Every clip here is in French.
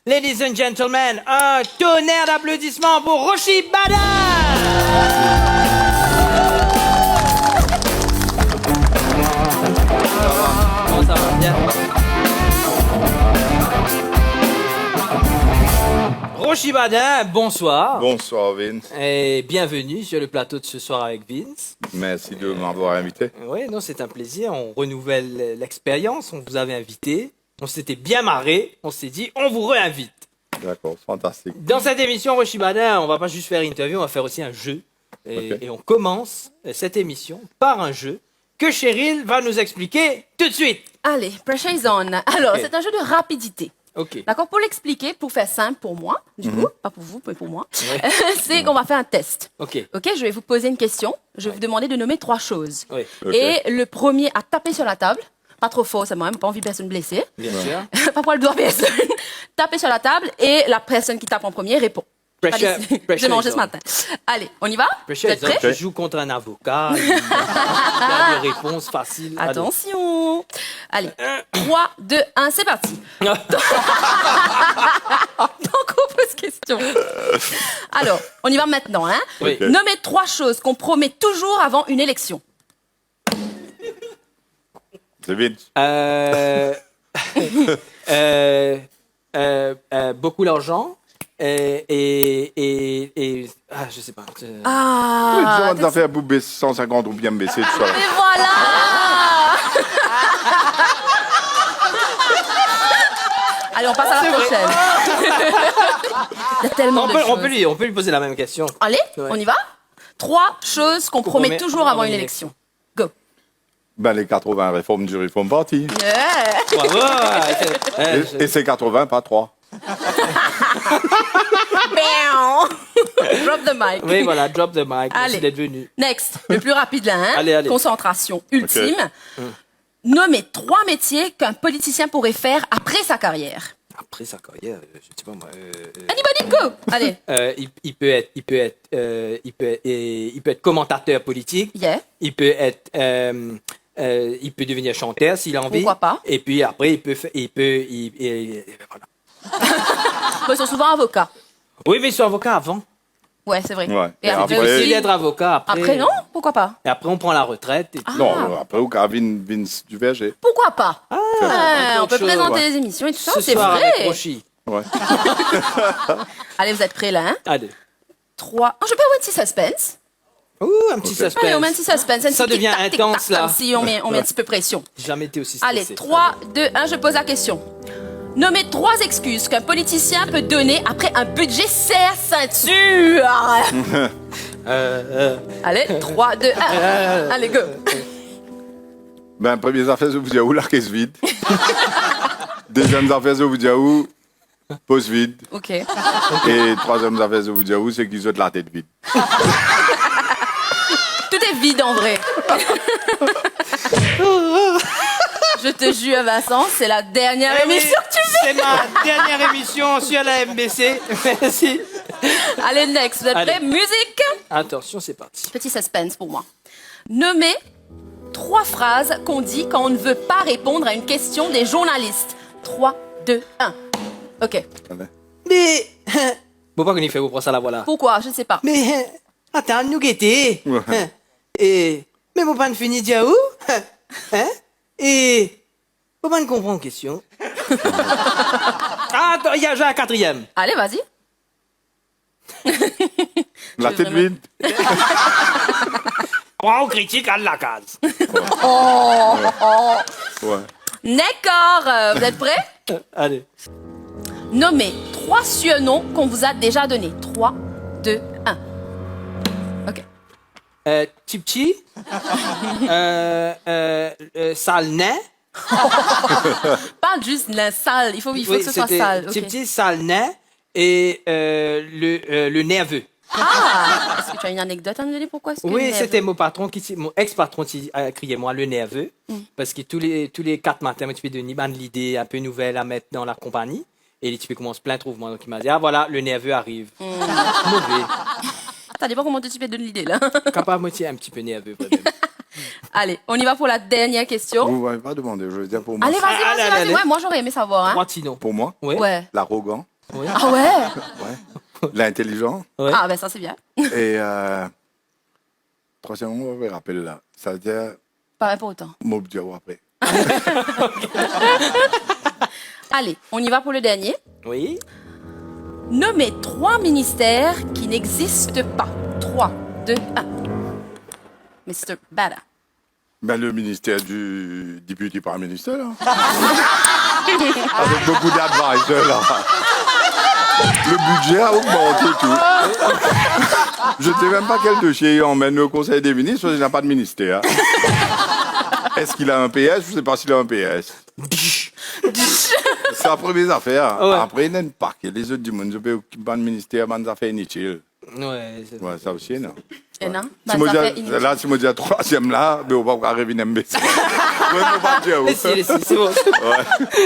Ladies and gentlemen, un tonnerre d'applaudissements pour Roshi Bada. Comment ça va? Bien. Roshi Badin, bonsoir. Bonsoir Vince. Et bienvenue sur le plateau de ce soir avec Vince. Merci de m'avoir invité. Oui, non, c'est un plaisir. On renouvelle l'expérience. On vous avait invité. On s'était bien marré. On s'est dit, on vous réinvite. D'accord, fantastique. Dans cette émission, Roshi Badin, on va pas juste faire une interview, on va faire aussi un jeu. Et on commence cette émission par un jeu que Cheryl va nous expliquer tout de suite. Allez, pressure is on. Alors, Ok. c'est un jeu de rapidité. Ok. D'accord, pour l'expliquer, pour faire simple pour moi, du coup, pas pour vous, mais pour moi, Ouais. c'est qu'on va faire un test. Ok. Ok, je vais vous poser une question. Je vais vous demander de nommer 3 choses. Oui, Ok. Et le premier à taper sur la table, pas trop fort, ça m'a même pas envie de personne blessée, bien sûr. pas pour le doigt personne, taper sur la table et la personne qui tape en premier répond. Pressure- Allez, pressure j'ai mangé is ce on. matin. Allez, on y va? Pressure Vous êtes is on. prêts? Je joue contre un avocat. Il a des réponses faciles. Allez. Attention. Allez, 3, 2, 1, c'est parti. Donc, on pose question. Alors, on y va maintenant. Hein? Oui. Ok. Nommez 3 choses qu'on promet toujours avant une élection. C'est Vince. Beaucoup d'argent. Et je sais pas. Ah, Tu vas faire pour baisser 150 ou bien baisser tout ça. et voilà. Allez, on passe à la prochaine. Il y a tellement de choses. On peut lui poser la même question. Allez, Ouais. on y va? 3 choses qu'on promet promet toujours avant une élection. Go. Ben, les 80 réformes du Reform Party. Yeah. Bravo. Et c'est 80, pas 3. Bam. Drop the mic. Oui, voilà, drop the mic. Merci Allez. d'être venu. Next, le plus rapide là, hein? Allez. Concentration ultime. Nommez 3 métiers qu'un politicien pourrait faire après sa carrière. Après sa carrière, je sais pas moi. Anybody go? Allez. Il peut être commentateur politique. Yeah. Il peut devenir chanteur s'il a envie. Pourquoi pas? Et puis après, voilà. Ils sont souvent avocats. Oui, mais ils sont avocats avant. Ouais, c'est vrai. Ouais. Et Et après, après- aussi- Il être avocat après. Après, non? Pourquoi pas? Et après, on prend la retraite. Et tout. Non, après, au cas Vince du Verger. Pourquoi pas? Ah, On peut autre chose, présenter ouais. les émissions et tout ça, Ce c'est soir avec vrai. Roshi. Ouais. Allez, vous êtes prêts là, hein? Allez. 3. Oh, je peux avoir un petit suspense? Ouh, un petit suspense. Allez, on met un petit suspense. Ça devient intense, là. Si on met un petit peu pression. J'ai jamais été aussi stressé. Allez, 3, 2, 1, je pose la question. Nommez 3 excuses qu'un politicien peut donner après un budget serre ceinture. Allez, 3, 2, 1. Allez, go. Ben, première affaire, je vous dis où la caisse vide. Deuxième affaire, je vous dis où poste vide. OK. Et troisième affaire, je vous dis où c'est qu'ils ont la tête vide. Tout est vide en vrai. Je te jure, Vincent, c'est la dernière Eh oui, émission que tu fais. c'est ma dernière émission sur la MBC. Merci. Allez, next. Vous êtes Allez. prêts? Musique. Attention, c'est parti. Petit suspense pour moi. Nommez 3 phrases qu'on dit quand on ne veut pas répondre à une question des journalistes. 3, 2, 1. OK. Mais... Pourquoi qu'on y fait, vous prenez ça la voilà. Pourquoi? Je ne sais pas. Mais... Attends, nous guetter. Ouais. Et... Mais mon pas ne finit déjà où? Hein? Et... Faut pas ne comprendre question. Ah, attends, il y a déjà un 4e. Allez, vas-y. La tête vide. On critique à la case. Ouais. D'accord. Vous êtes prêts? Allez. Nommez 3 surnoms qu'on vous a déjà donnés. 3, 2, 1. OK. Tipchi. Sale nain. Pas juste la salle. Il faut que ce soit c'était sale. OK. Tipchi, sale nain. Et le nerveux. Ah! Est-ce que tu as une anecdote à nous donner? Pourquoi est-ce que Oui, nerveux? c'était mon patron, mon ex-patron qui criait moi le nerveux. Parce que tous les 4 matins, moi, tu fais de l'idée un peu nouvelle à mettre dans la compagnie. Et les types commencent plein de trouvements. Donc il m'a dit, ah voilà, le nerveux arrive. Mauvais. Ça dépend comment tu te donnes l'idée, là. Capable moitié un petit peu nerveux. Vraiment. Allez, on y va pour la dernière question. Vous m'avez pas demandé, je veux dire pour moi. Allez, vas-y, Allez, vas-y. allez. Ouais, moi, j'aurais aimé savoir. Hein. Moi, sinon. Pour moi, Ouais. Ouais. l'arrogant. Oui. Ah ouais? Ouais. L'intelligent. Ouais. Ah ben ça c'est bien. Et troisièmement, on me rappelle là. Ça veut dire, Pas pour autant. mot Diaou après. Allez, on y va pour le dernier. Oui. Nommez 3 ministères qui n'existent pas. 3, 2, 1. Mr. Bada. Ben, le ministère du député Prime Minister, là. Avec beaucoup d'advisors, là. Le budget a augmenté tout. Je ne sais même pas quel dossier il emmène au Conseil des ministres, parce qu'il n'a pas de ministère. Est-ce qu'il a un PS? Je ne sais pas s'il a un PS. C'est la première affaire. Ouais. Après, il y a une parc. Les autres du monde, je peux occuper le ministère, des affaires inutiles. Ouais, c'est Ouais, ça aussi, non? Et non? Si moi là, si moi dis la troisième là, mais on va pas arriver à m'embêter. Ouais, on va dire. c'est bon.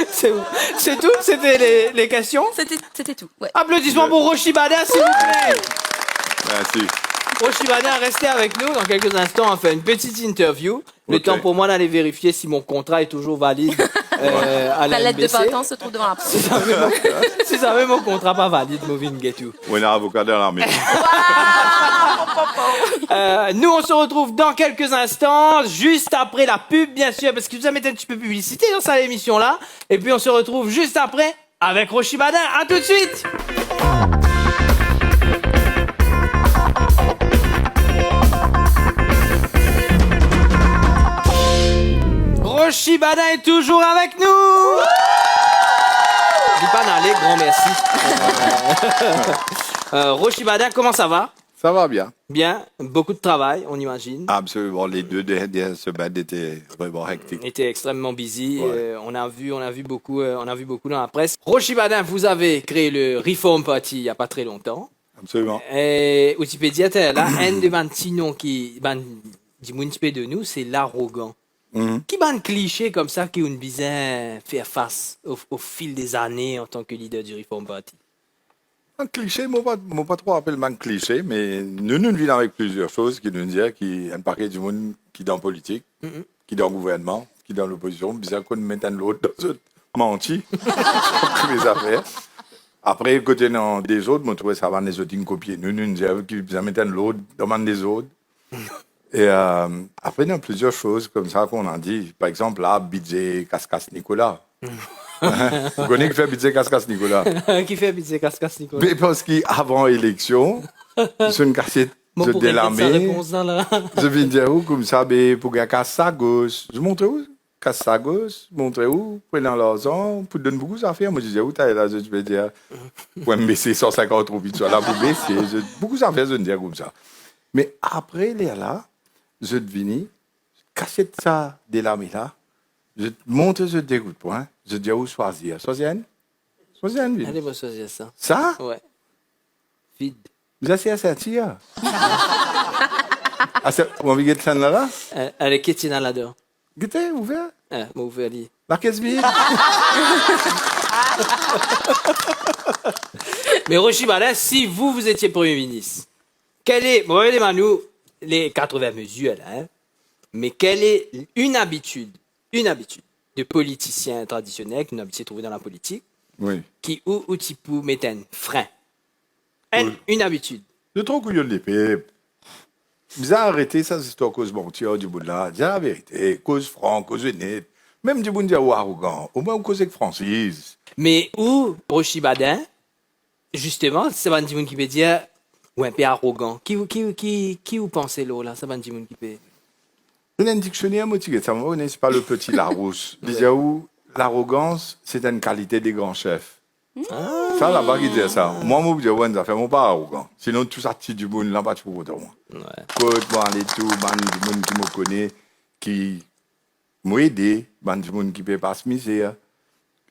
C'est bon. C'est tout? C'était les questions? C'était tout. Ouais. Applaudissements pour Roshi Bada, s'il vous plaît. Merci. Roshi Bada, restez avec nous. Dans quelques instants, on fait une petite interview. Le Ok. temps pour moi d'aller vérifier si mon contrat est toujours valide à la La lettre de NBC. patente se trouve devant la porte. Si ça veut mon contrat pas valide, Movin Getu. On est avocat dans l'armée. Nous, on se retrouve dans quelques instants, juste après la pub, bien sûr, parce que vous avez un petit peu de publicité dans cette émission-là. Et puis, on se retrouve juste après avec Roshi Bada. À tout de suite! Roshi Bada est toujours avec nous! Dis pas d'aller, grand merci. Roshi Bada, comment ça va? Ça va bien. Bien, beaucoup de travail, on imagine. Absolument. Les 2 dernières semaines étaient vraiment hectiques. On était extrêmement busy. Ouais. On a vu beaucoup dans la presse. Roshi Bada, vous avez créé le Reform Party il y a pas très longtemps. Absolument. Et Wikipédia, là, un de petits noms qui, du municipal de nous, c'est l'arrogant. Mhm. Qui ban cliché comme ça qui une bizarre faire face au fil des années en tant que leader du Reform Party? Un cliché, moi pas trop appelé un cliché, mais nous vivons avec plusieurs choses qui nous disent qu'il y a un paquet du monde qui est dans la politique, qui est dans le gouvernement, qui est dans l'opposition, bizarre qu'on mette l'autre dans une menti, sur les affaires. Après, côté des autres, moi, je trouvais ça va les autres copier. Nous disons qu'ils mettent l'autre dans des autres. Et après, il y a plusieurs choses comme ça qu'on a dit. Par exemple, là, budget Cascas Nicolas. Vous connaissez qui fait budget Cascas Nicolas? Qui fait pizza casse Nicolas? Mais parce qu'avant l'élection, c'est une cassette Moi, de pour répéter sa délamé. réponse là. Je viens dire où, comme ça, mais pour gagner casse à gauche. Je montre où? Casse à gauche, montre où? Prenant l'argent, pour donner beaucoup d'affaires. Moi, je disais où t'as là, je vais dire, pour me baisser 150 trop vite, soit là pour baisser. Beaucoup d'affaires, je vais dire comme ça. Mais après, là, je devine, cassette ça délamé là. Je montre, je dégoûte point. Je dis où choisir. Choisir une? Choisir une ville. Allez, moi, choisir ça. Ça? Ouais. Vide. Vous avez assez à vous avez dit ça là? Allez, qu'est-ce là-dedans? Guettez, ouvert. Moi, vous allez. La caisse vide. Mais Roshi Bada, si vous étiez Premier ministre, quelle est, bon, regardez nous les 80 mesures là, hein, mais quelle est une habitude de politicien traditionnel, une habitude trouvée dans la politique, Oui. qui ou tu peux mettre un frein? Oui. Une habitude. Je trouve couillon de l'épée. Vous avez arrêté ça, c'est histoire cause mentir du bout de là. Dis la vérité, cause franc, cause honnête. Même du bout de arrogant. Au moins, on cause avec Francis. Mais où Roshi Bada, justement, c'est pas un petit monde qui peut dire, ou un peu arrogant. Qui vous pensez là, c'est pas un petit monde qui peut. Il y a un dictionnaire motivé. Ça me c'est pas le petit Larousse. Il dit où l'arrogance, c'est une qualité des grands chefs. Ça, là-bas, qui dit ça. Moi, je dis, ouais, ça fait mon pas arrogant. Sinon, tout ça, petit du monde, là, pas pour moi. Ouais. Côte, moi, les tout, man, du monde qui me connaît, qui m'a aidé, man, du monde qui peut pas se misère.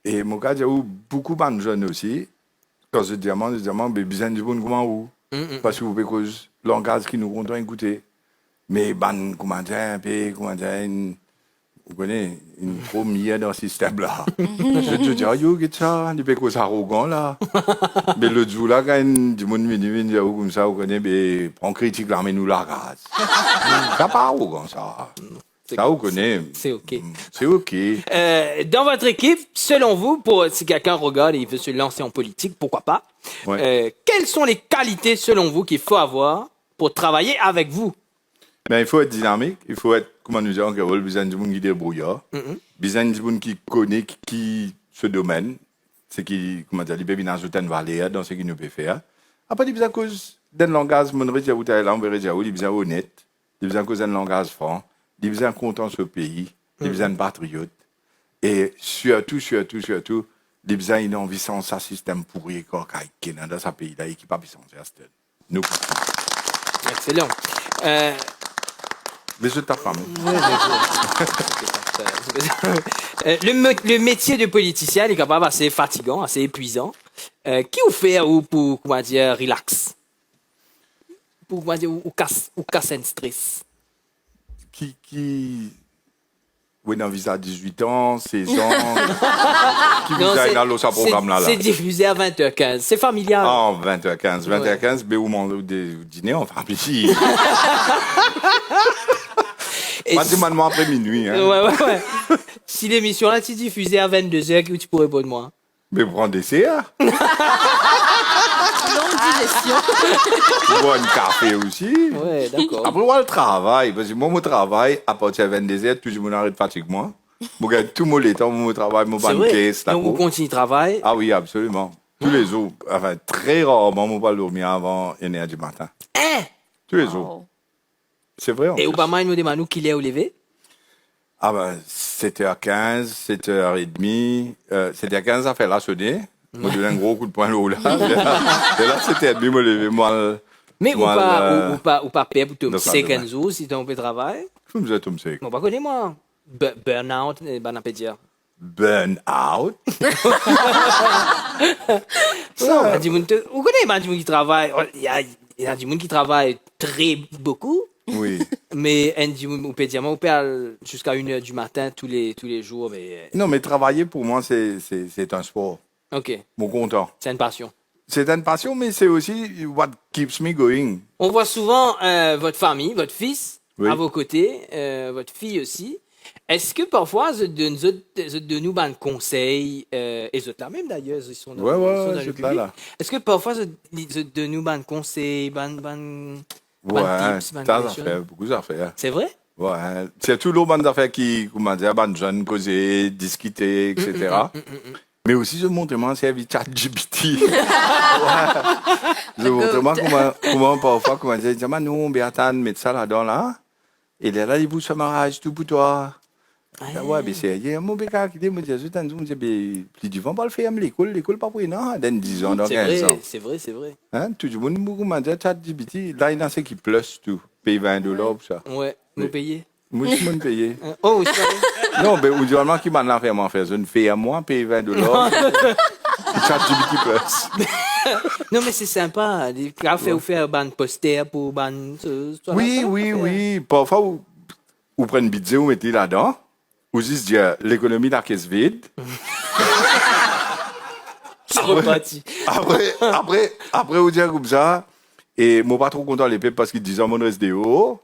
Et mon cas, j'ai eu beaucoup de jeunes aussi. Quand je dis, mais besoin du monde comment où? Parce que vous pouvez cause langage qui nous comptons écouter. Mais, ban, comment dire, vous connaissez, une trop mieux dans ce système-là. Je te dis, yo, qu'est-ce que ça? Tu peux cause arrogant, là. Mais le jour là, quand du monde vient comme ça, vous connaissez, mais prends critique là, mais nous la race. C'est pas arrogant, ça. Ça, on connaît. C'est OK. C'est OK. Dans votre équipe, selon vous, si quelqu'un regarde et il veut se lancer en politique, pourquoi pas? Ouais. Quelles sont les qualités, selon vous, qu'il faut avoir pour travailler avec vous? Ben, il faut être dynamique. Il faut être, comment nous disons, il besoin de monde qui débrouille. Besoin de monde qui connaît qui ce domaine. C'est qui, comment dire, il peut venir ajouter une valeur dans ce qu'il nous peut faire. Après, il besoin cause d'un langage, mon réseau, il besoin honnête. Il besoin cause d'un langage franc. Il besoin content ce pays. Il besoin de patriote. Et surtout, il besoin une envie sans sa système pourri qui est dans ce pays-là et qui n'est pas puissant. Nous. Excellent. Bisous de ta femme. Le métier de politicien est quand même assez fatigant, assez épuisant. Qui vous fait pour, comment dire, relax? Pour, comment dire, ou casser un stress? Qui oui, dans visa 18 ans, 16 ans, qui vous a dans ce programme-là. C'est diffusé à 20h15. C'est familial. Ah, 20h15. 20h15, mais où mon dîner en famille. Pas du après minuit. Hein. Ouais. Si l'émission là, tu diffusée à 22h, tu pourrais répondre moi. Mais prends des CA. Longue digestion. Bois un café aussi. Ouais, d'accord. Après, moi, le travail. Parce que moi, mon travail, à partir de 22h, toujours mon arrêt de fatigue, moi. Je gagne tout mon temps, mon travail, mon banquet. Donc, vous continuez de travailler? Ah oui, absolument. Tous les jours. Enfin, très rarement, je ne pas dormir avant 1h du matin. Hein? Tous les jours. C'est vrai. Et Obama, il nous demande qu'il est au lever? Ah ben, 7h15, 7h30. 7h15, ça fait la sonner. Moi, je donne un gros coup de poing là. Et là, 7h30, moi, lever, moi. Mais ou pas payer pour ton c'est 15 jours si tu as un peu de travail? Je me disais, Tom Sek. Moi, pas connais moi. Burnout, ben, on peut dire. Burn-out? Ça, vous connaissez du monde qui travaille? Il y a du monde qui travaille très beaucoup. Oui. Mais on peut dire, on peut aller jusqu'à 1h du matin tous les jours. Mais... Non, mais travailler, pour moi, c'est un sport. OK. Mon content. C'est une passion. C'est une passion, mais c'est aussi what keeps me going. On voit souvent votre famille, votre fils Oui. à vos côtés, votre fille aussi. Est-ce que parfois, de nous ban conseils, et eux là même d'ailleurs, ils sont dans, Ouais, ils sont dans je le suis là, public. là. Est-ce que parfois, de nous ban conseils, Ouais, tips, ban tas questions? d'affaires, beaucoup d'affaires. C'est vrai? Ouais, c'est tout le monde d'affaires qui, comment dire, ban jeunes, causer, discuter, etc. Mais aussi, je montre moi, c'est avec ChatGPT. Je montre moi comment parfois, comment dire, je dis, nous, Bertan, mettre ça là-dedans, là. Et là, il vous se mariage, tout pour toi. Ouais, mais c'est, il y a un mauvais cas qui dit, moi, je dis, plus du vent, pas le faire, l'école, pas pour non, dans 10 ans, dans 15 ans. C'est vrai. Hein, tout le monde, comment dire, ChatGPT, là, il y a ce qui plus tout. Paye $20 pour ça. Ouais, vous payez. Moi, je suis payé. Oh, c'est vrai. Non, mais aujourd'hui, qui m'a fait m'en faire une fille à moi, paye $20. ChatGPT plus. Non, mais c'est sympa. Il faut faire un poster pour ban. Oui. Parfois, vous prenez une budget, vous mettez là-dedans. Vous dites, l'économie de la caisse vide. C'est reparti. Après, vous dites comme ça. Et moi, pas trop content les parce qu'ils disent mon SDO.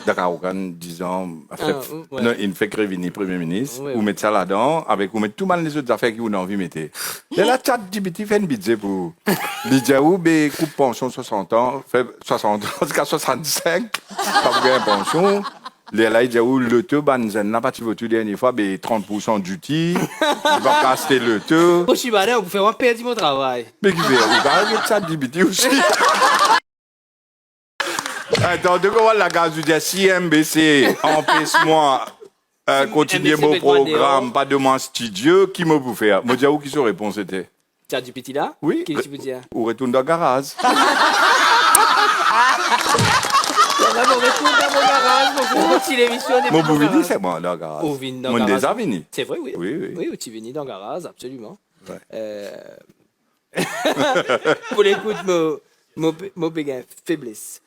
D'accord, aucun disant, non, il fait revenir Premier ministre, vous mettez ça là-dedans, vous mettez tout mal les autres affaires que vous avez envie de mettre. Et là, ChatGPT fait une budget pour lui dire, coupe pension 60 ans, fait 60 ans, jusqu'à 65, pas pour gagner pension. Là, il dit, le taux, n'a pas tout dernière fois, 30% duty, il va casser le taux. Je suis malin, vous faites perdre mon travail. Mais qui fait, vous avez ChatGPT aussi. Attends, de quoi la gaz, je dis, CMBC, empêche-moi, continuer mon programme, pas de mon studio, qui me vous faire? Moi, dis où qui se répond, c'était? T'as du petit là? Oui. Qu'est-ce que tu veux dire? Ou retourne dans le garage. On retourne dans mon garage, on continue l'émission. Mon bouvini, c'est moi, dans le garage. Mon des avini. C'est vrai, oui. Oui. Oui, tu vini dans le garage, absolument. Ouais. Pour l'écoute, mon béguin, faiblesse.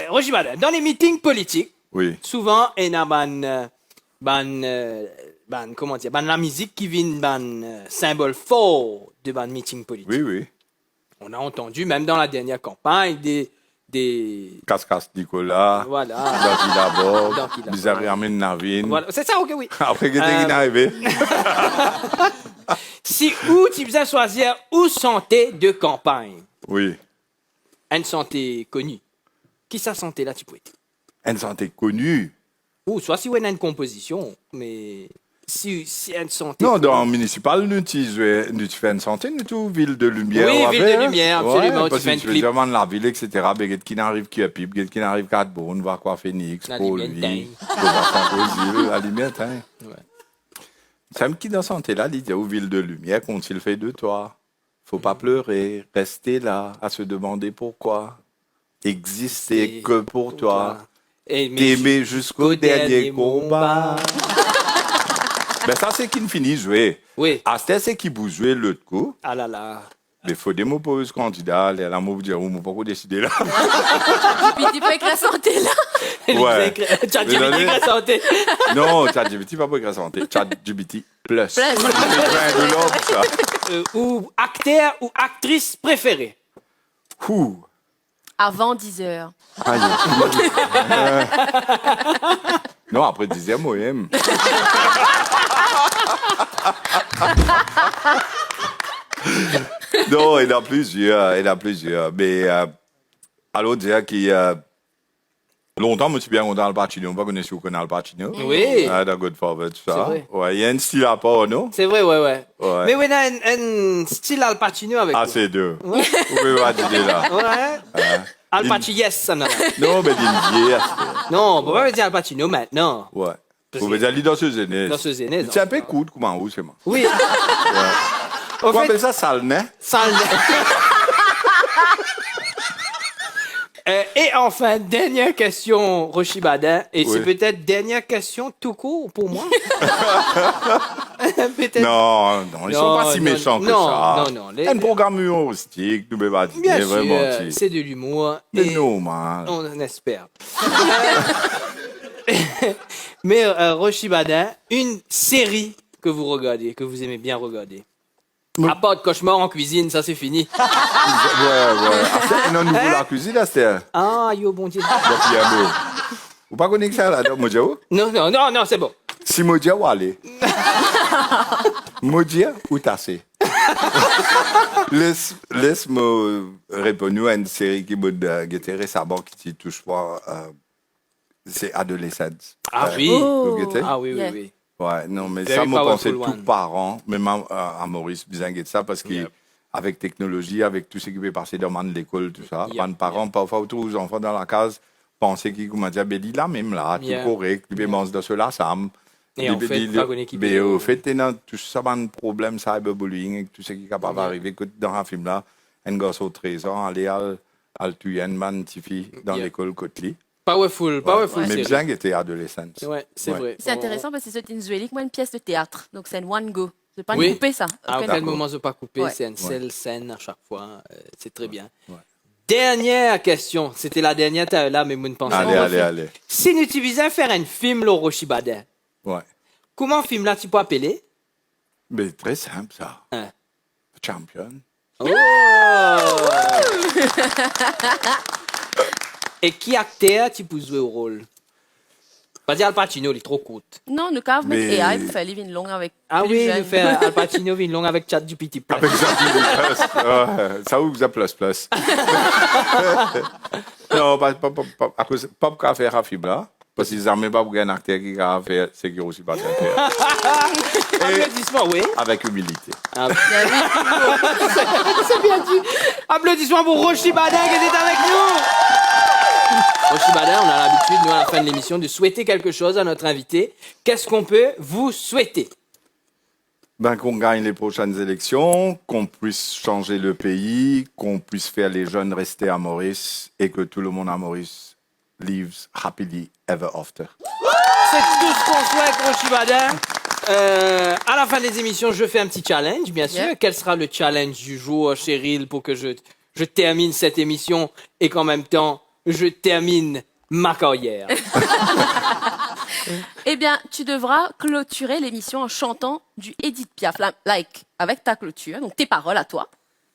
Roger Madin, dans les meetings politiques, Oui. souvent, il y a comment dire, la musique qui vient symbole fort de meeting politique. Oui. On a entendu, même dans la dernière campagne, des des... Casse-casse Nicolas. Voilà. Danti d'abord. Danti d'abord. Bizarre Armin Navin. Voilà. C'est ça, ok, oui. Après, qu'est-ce qui est arrivé? Si où tu faisais choisir où santé de campagne, Oui. une santé connue, qui sa santé là tu peux être? Une santé connue. Ou soit si on a une composition, mais si une santé... Non, dans le municipal, nous fais une santé, nous tout ville de lumière. Oui, on ville avait, de lumière, absolument, tu parce fais que un tu clip. demandes la ville, etc. Mais qui n'arrive qui est pipe, qui n'arrive qu'à Bonne, voir quoi Phoenix, La Paul, lumière, lui, la lumière, hein. Ouais. C'est un qui dans santé là, il dit aux villes de lumière, qu'ont-ils fait de toi? Faut pas pleurer, rester là, à se demander pourquoi. Exister Et que pour toi. Aimer T'aimer jusqu'au dernier combat. Ben ça, c'est qui ne finit jouer. Oui. À ce c'est qui vous jouez l'autre coup. Ah là là. Mais il faut des mots pour ce candidat. Les là, moi, vous dire, vous pas décider là. Puis tu peux écrire santé là. Ouais. ChatGPT la santé. Non, ChatGPT pas pour écrire santé. ChatGPT plus. Plus. C'est plein de l'autre, ça. Ou acteur ou actrice préférée. Ouh. Avant 10 heures. Aïe. Non, après 10e, moi, j'aime. Non, il y en a plusieurs. Mais, alors, dire qu'il longtemps, moi, je suis bien content Al Pacino. On va connaître si vous connaissez Al Pacino. Oui. Ah, dans Godfather, tout C'est ça. vrai. Ouais, il y a un style à part, non? C'est vrai, ouais. Ouais. Mais on a un style Al Pacino avec Ah, toi. c'est deux. Vous pouvez pas dire là. Ouais. Al Pacino, yes, ça non. Non, mais d'une vieille. Non, on peut pas dire Al Pacino maintenant. Ouais. Parce Vous pouvez dire dans ce aînés. Dans ce aînés, C'est un peu cool, comment vous, c'est moi. Oui. Au Comment on fait, appelle ça, salnet? ça le- Et enfin, dernière question, Rochi Badin. Et Oui. c'est peut-être dernière question tout court pour moi. Peut-être. Non, ils sont pas si Non, méchants que non, ça. non. Un programme humoristique, nous pouvons pas dire Bien vraiment. sûr, c'est de l'humour. C'est et normal. On en espère. Mais Rochi Badin, une série que vous regardez, que vous aimez bien regarder. À part de cauchemar en cuisine, ça c'est fini. Ouais. Ah, c'est un nouveau la cuisine, là, c'était. Ah, yo, bon Dieu. Vous pas connaissez ça, là, Modia? Non, c'est bon. Si Modia ou aller? Modia ou tasser? Laisse-moi répondre à une série qui m'a été récemment qui touche pas. C'est Adolescence. Ah oui. Vous guettez? Ah oui, Yeah. oui. Ouais, non, mais Very ça, moi, pensais powerful tout one. parent, même à Maurice, bien de ça, parce qu'avec technologie, avec tout ce qui peut passer dans l'école, tout ça, Yep. les parents, parfois, tous les enfants dans la case, pensaient qu'ils m'ont dit, ben, dis là, même là, tout Yeah. correct, tu peux manger de cela, ça me. Et en fait, pas connaître qui peut- Mais au fait, t'es dans tout ça, un problème, cyberbullying, et tout ce qui est capable d'arriver, que dans un film là, un gosse au 13 ans, aller à tuer une man, petite fille, dans Yeah. l'école Côte-Lit. Powerful Mais série. bien qu'il était adolescent. Ouais, c'est Ouais. vrai. C'est intéressant parce que c'est une Zuélique, moi, une pièce de théâtre. Donc c'est un one go. C'est pas Oui. une coupée, ça. À Ok. aucun moment je pas coupé, Ouais. c'est une seule scène à chaque fois. C'est très bien. Ouais. Dernière question. C'était la dernière, t'as là, mais moi, ne pensais Allez. Si nous utilisions faire un film, le Rochi Badin, Ouais. comment film là tu peux appeler? Mais très simple, ça. Hein. Champion. Oh! Et qui acteur tu peux jouer au rôle? Pas dire Al Pacino, il est trop court. Non, nous avons Mais- mettre AI pour faire Living Long avec. Ah plus oui, jeune. nous faire Al Pacino vient long avec ChatGPT. Avec ça, ça ouvre ça plus. Non, à cause pas pour faire à Fibla, parce qu'ils n'ont même pas pour un acteur qui a fait ce qui est aussi pas faire. Applaudissements, oui. Avec humilité. Ah, c'est bien dit. Applaudissements pour Rochi Badin qui était avec nous. Rochi Badin, on a l'habitude, nous, à la fin de l'émission, de souhaiter quelque chose à notre invité. Qu'est-ce qu'on peut vous souhaiter? Ben, qu'on gagne les prochaines élections, qu'on puisse changer le pays, qu'on puisse faire les jeunes rester à Maurice et que tout le monde à Maurice lives happily ever after. C'est tout ce qu'on souhaite, Rochi Badin. À la fin des émissions, je fais un petit challenge, bien sûr. Yeah. Quel sera le challenge du jour, Cheryl, pour que je termine cette émission et qu'en même temps, je termine ma carrière? Eh bien, tu devras clôturer l'émission en chantant du Edith Piaf, like, avec ta clôture, donc tes paroles à toi.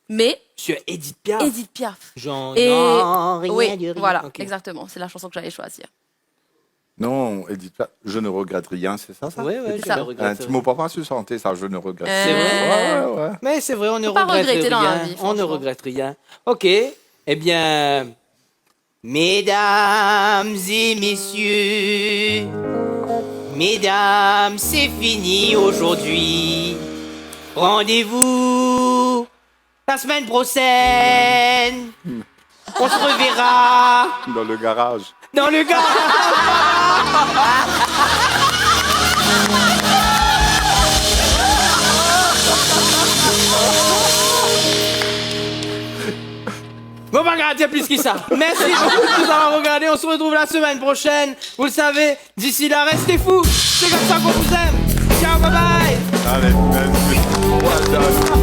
mais Sur Edith Piaf. Edith Piaf. Genre, Et non, rien oui, de rien. voilà, Ok. exactement, c'est la chanson que j'allais choisir. Non, Edith Piaf, je ne regrette rien, c'est ça? Ouais, ouais, C'est je ça. le Un regrette. petit mot papa se sentait ça, je ne regrette C'est vrai? Ouais. Mais c'est vrai, on ne Faut pas regrette regretter dans la rien. vie, On ne franchement. regrette rien. Ok, eh bien, mesdames et messieurs, mesdames, c'est fini aujourd'hui. Rendez-vous la semaine prochaine. On se reverra Dans le garage. dans le garage. Bon, on va regarder plus que ça. Merci beaucoup de nous avoir regardé. On se retrouve la semaine prochaine. Vous le savez, d'ici là, restez fous. C'est comme ça qu'on vous aime. Ciao, bye bye. Allez, merci.